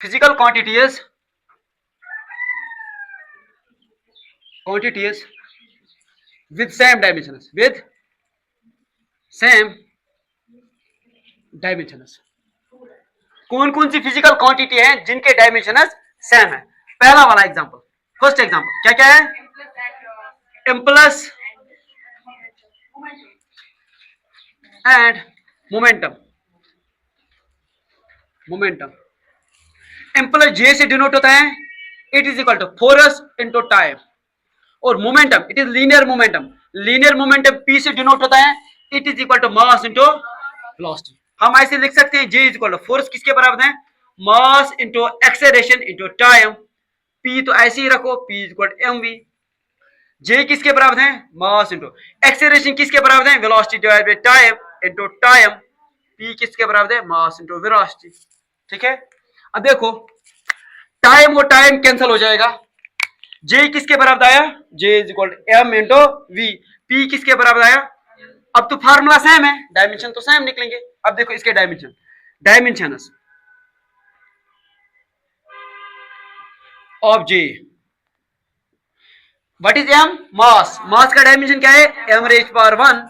physical quantities with same dimensions, कौन कौन सी physical quantity है जिनके डायमेंशंस सेम है? पहला वाला एग्जांपल, फर्स्ट एग्जांपल क्या क्या है? Impulse and momentum. Impulse J से डिनोट होता है, it is equal to force into time, और momentum it is linear momentum P से डिनोट होता है, it is equal to mass into velocity. हम ऐसे लिख सकते हैं J is equal to force किसके बराबर है? Mass into acceleration into time. P तो ऐसे ही रखो, P is equal to M V. J किसके बराबर है? मास इनटू एक्सेलरेशन किसके बराबर है? Velocity divide by time into time. P किसके बराबर है? Mass into velocity. ठीक है, अब देखो टाइम और टाइम कैंसिल हो जाएगा। जे किसके बराबर आया? J is equal to M into V. P किसके बराबर आया? अब तो फार्मूला सेम है, डायमेंशन तो सेम निकलेंगे। अब देखो इसके dimension of J, what is M? Mass का डायमेंशन क्या है? M raise power 1।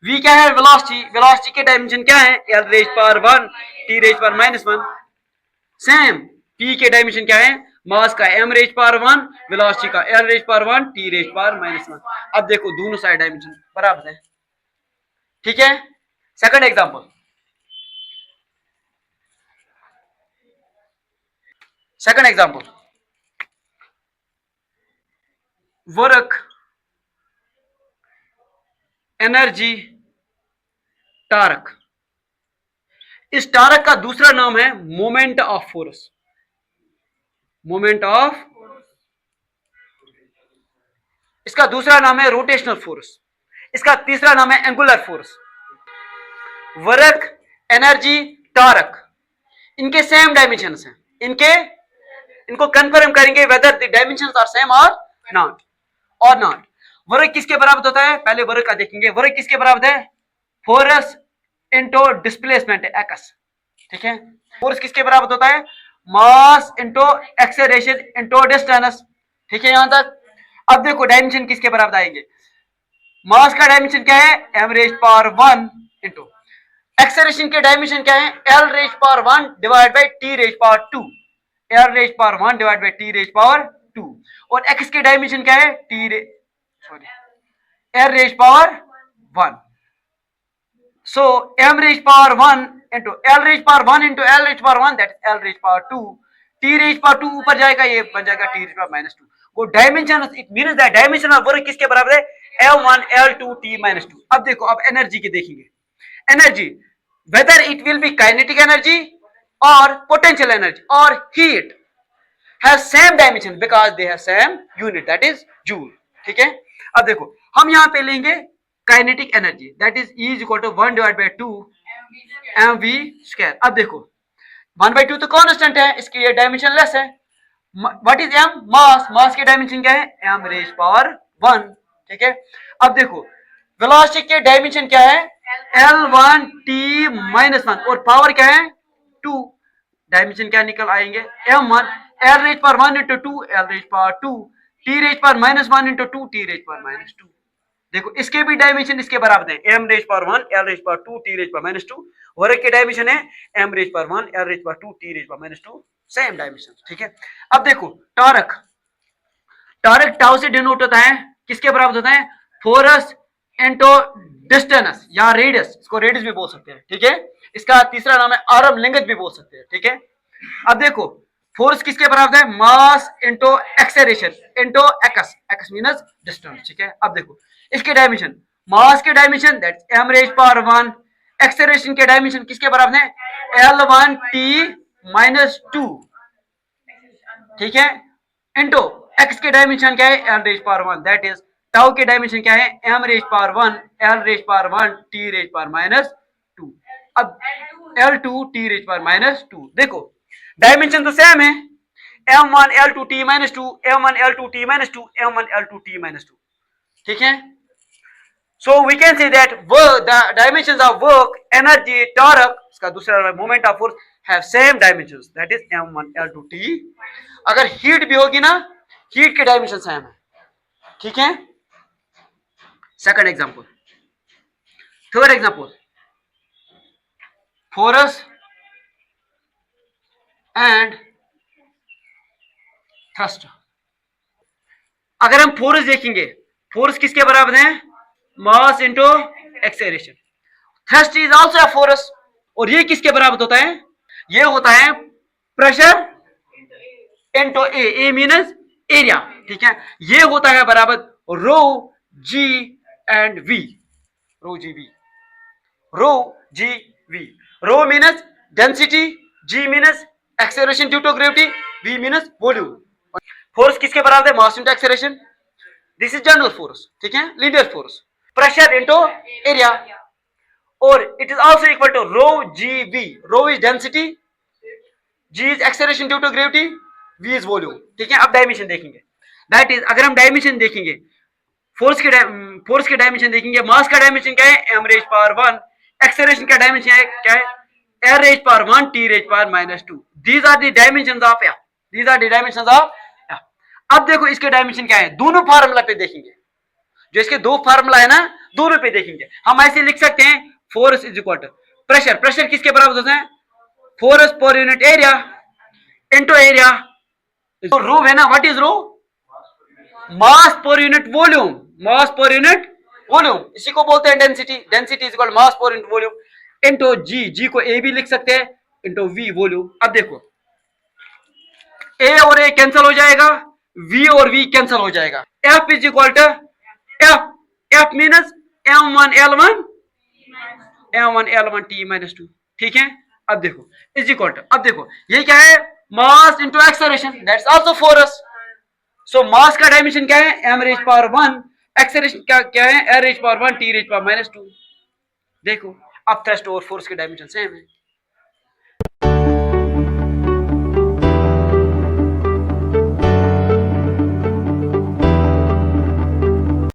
वी क्या है? वेलोसिटी के डायमेंशन क्या है? L raise power 1 T raise power -1। Same P के डायमेंशन क्या है? मास का एम रेज पावर 1, वेलोसिटी का L raise power 1 T raise power -1। अब देखो दोनों साइड डायमेंशन बराबर है। ठीक है, second example, work, energy, torque. इस टार्क का दूसरा नाम है मोमेंट ऑफ फोर्स। इसका दूसरा नाम है रोटेशनल फोर्स। इसका तीसरा नाम है angular force. Work, energy, torque, इनके सेम डायमेंशंस हैं। इनको कंफर्म करेंगे whether the dimensions are same और नॉट। वर्क किसके बराबर होता है? पहले वर्क का देखेंगे। वर्क किसके बराबर है? Force into displacement x. ठीक है, फोर्स किसके बराबर होता है? Mass into acceleration into distance. ठीक है यहां तक। अब देखो डायमेंशन किसके बराबर आएंगे? मास का डायमेंशन क्या है? M raise power 1 into acceleration के डायमेंशन क्या है? L raise power 1 divide by T raise power 2। L raise power 1 divide by T raise power 2। और एक्स के डायमेंशन क्या है? L raise power 1। So M raise power 1 into L raise power 1 into L raise power 1, that is L raise power 2। T raise power 2 ऊपर जाएगा, ये बन जाएगा T raise power -2। वो dimension, it means that dimension of work किसके बराबर है? L1 L2 T -2। अब देखो, अब एनर्जी की देखेंगे। Energy, whether it will be kinetic energy or potential energy or heat, has same dimension because they have same unit, that is joule। ठीक है, अब देखो हम यहां पे लेंगे kinetic energy, that is E is equal to 1 divide by 2 mv square. अब देखो 1/2 तो कांस्टेंट है, इसकी ये डायमेंशन लेस है। What is m? मास के डायमेंशन क्या है? m raise power 1। ठीक है, अब देखो वेलोसिटी के डायमेंशन क्या है? L1 T -1, और पावर क्या है? 2। डायमेंशन क्या निकल आएंगे? m1 L raise power 1 into 2 L raise power 2 T raise power -1 into 2 T raise power -2। देखो इसके भी डायमेंशन इसके बराबर है, m raise power 1 L raise power 2 T raise power -2। Work के डायमेंशन है m raise power 1 L raise power 2 T raise power -2, same dimension. ठीक है, अब देखो टार्क टाउ से डिनोट होता है, किसके बराबर होता है? फोर्स इनटू डिस्टेंस या रेडियस, इसको रेडियस भी बोल सकते हैं। ठीक है, इसका तीसरा नाम है आर्म लेंथ भी बोल सकते हैं। ठीक है, अब देखो फोर्स किसके बराबर है? Mass into acceleration into x means distance. ठीक है, अब देखो इसके डायमेंशन, मास के dimension that's m raise power 1, acceleration के डायमेंशन किसके बराबर है? L1 T -2। ठीक है, इनटू x के डायमेंशन क्या है? l raise power 1, that is tau के डायमेंशन क्या है? m raise power 1 l raise power 1 t raise power -2। अब L2 t रेज पावर -2, देखो डायमेंशन तो सेम है, m1 L2 t -2 m1 L2 t -2 m1 L2 t -2। ठीक है, so we can say that work, the dimensions of work, energy, torque, इसका दूसरा moment of force have same dimensions, that is m1 l2 t। अगर heat भी होगी ना, heat के dimension same है, ठीक है। Second example, third example, force and thrust. अगर हम फोर्स देखेंगे, फोर्स किसके बराबर है, mass into acceleration. Thrust is also a force, और ये किसके बराबर होता है, ये होता है pressure into A, A means area, ठीक है। ये होता है बराबर rho G and V, rho G V, rho G V. Rho means density, G means acceleration due to gravity, V means volume. Force किसके बराबर है, mass into acceleration, this is general force, ठीक है, linear force. Pressure into area, और it is also equal to rho G V. Rho is density, G is acceleration due to gravity, V is volume, ठीक है। अब dimension देखेंगे, that is अगर हम dimension देखेंगे, फोर्स के डायमेंशन देखेंगे, मास का डायमेंशन क्या है, m रेज पावर 1, एक्सेलरेशन का डायमेंशन है क्या है, l raise power 1 t raise power -2। These are the dimensions of या, these are the dimensions of या। अब देखो इसके डायमेंशन क्या है, दोनों फार्मूला पे देखेंगे, जो इसके दो फार्मूला है ना, दोनों पे देखेंगे। हम ऐसे लिख सकते हैं, force is equal to pressure, pressure किसके बराबर होता है, फोर्स पर unit area into area. Rho है ना, what is row, mass per unit volume, mass per unit volume, इसी को बोलते हैं density. Density is equal mass per unit volume into g, g को ए भी लिख सकते हैं, इंटू वी वॉल्यूम। अब देखो ए और ए कैंसिल हो जाएगा, वी और वी कैंसिल हो जाएगा। F is equal to f, f minus m1 l1, m1 l1 t -2, ठीक है। अब देखो इज इक्वल टू, अब देखो ये क्या है, mass into acceleration, that's also force. So mass का डायमेंशन क्या है, m रेज पावर 1, एक्सेलरेशन क्या है, l raise power 1 t raise power -2। देखो अब थ्रस्ट और फोर्स के डायमेंशन सेम है।